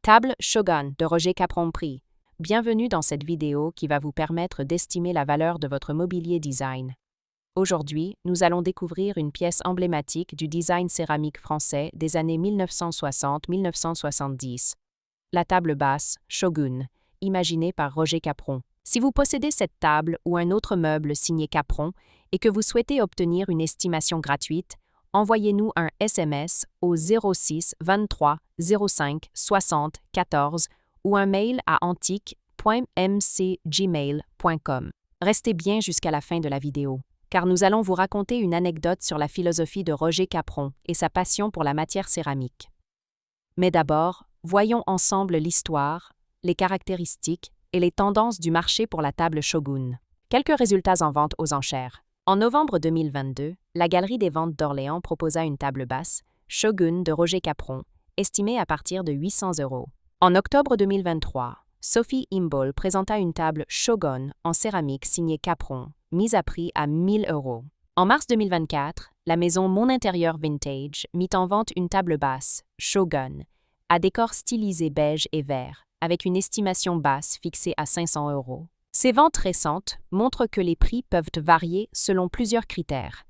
Table Shogun de Roger Capron Prix. Bienvenue dans cette vidéo qui va vous permettre d'estimer la valeur de votre mobilier design. Aujourd'hui, nous allons découvrir une pièce emblématique du design céramique français des années 1960-1970. La table basse Shogun, imaginée par Roger Capron. Si vous possédez cette table ou un autre meuble signé Capron et que vous souhaitez obtenir une estimation gratuite, envoyez-nous un SMS au 06 23 05 60 14 ou un mail à antique.mcgmail.com. Restez bien jusqu'à la fin de la vidéo, car nous allons vous raconter une anecdote sur la philosophie de Roger Capron et sa passion pour la matière céramique. Mais d'abord, voyons ensemble l'histoire, les caractéristiques et les tendances du marché pour la table Shogun. Quelques résultats en vente aux enchères. En novembre 2022, la Galerie des Ventes d'Orléans proposa une table basse, Shogun de Roger Capron, estimée à partir de 800 €. En octobre 2023, Sophie Imbol présenta une table Shogun en céramique signée Capron, mise à prix à 1000 €. En mars 2024, la maison Mon Intérieur Vintage mit en vente une table basse, Shogun, à décor stylisé beige et vert, avec une estimation basse fixée à 500 €. Ces ventes récentes montrent que les prix peuvent varier selon plusieurs critères: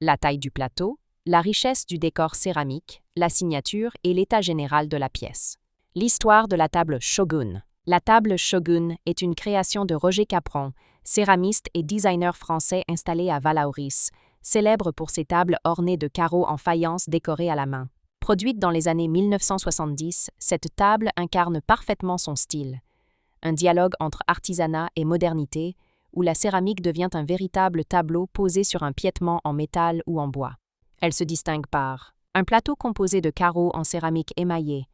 la taille du plateau, la richesse du décor céramique, la signature et l'état général de la pièce. L'histoire de la table Shogun. La table Shogun est une création de Roger Capron, céramiste et designer français installé à Vallauris, célèbre pour ses tables ornées de carreaux en faïence décorés à la main. Produite dans les années 1970, cette table incarne parfaitement son style. Un dialogue entre artisanat et modernité, où la céramique devient un véritable tableau posé sur un piétement en métal ou en bois. Elle se distingue par un plateau composé de carreaux en céramique émaillée,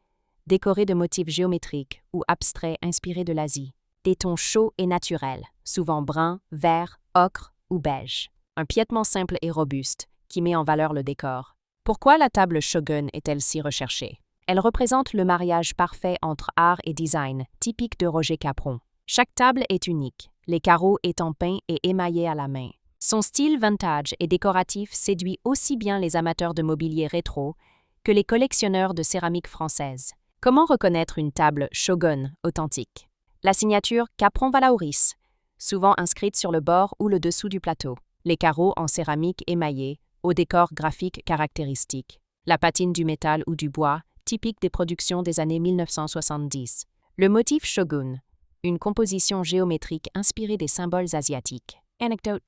décoré de motifs géométriques ou abstraits inspirés de l'Asie, des tons chauds et naturels, souvent bruns, verts, ocre ou beige. Un piétement simple et robuste, qui met en valeur le décor. Pourquoi la table Shogun est-elle si recherchée? Elle représente le mariage parfait entre art et design, typique de Roger Capron. Chaque table est unique, les carreaux étant peints et émaillés à la main. Son style vintage et décoratif séduit aussi bien les amateurs de mobilier rétro que les collectionneurs de céramique française. Comment reconnaître une table Shogun authentique? La signature Capron Vallauris, souvent inscrite sur le bord ou le dessous du plateau. Les carreaux en céramique émaillée, au décor graphique caractéristique. La patine du métal ou du bois, typique des productions des années 1970. Le motif Shogun, une composition géométrique inspirée des symboles asiatiques. Anecdote.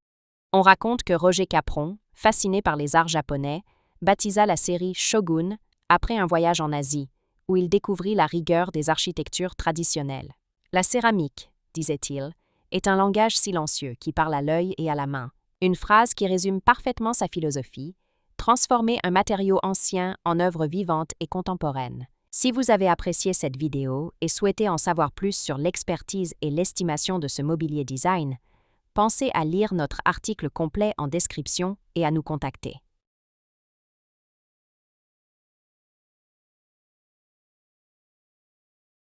On raconte que Roger Capron, fasciné par les arts japonais, baptisa la série Shogun après un voyage en Asie, où il découvrit la rigueur des architectures traditionnelles. La céramique, disait-il, est un langage silencieux qui parle à l'œil et à la main. Une phrase qui résume parfaitement sa philosophie: transformer un matériau ancien en œuvre vivante et contemporaine. Si vous avez apprécié cette vidéo et souhaitez en savoir plus sur l'expertise et l'estimation de ce mobilier design, pensez à lire notre article complet en description et à nous contacter.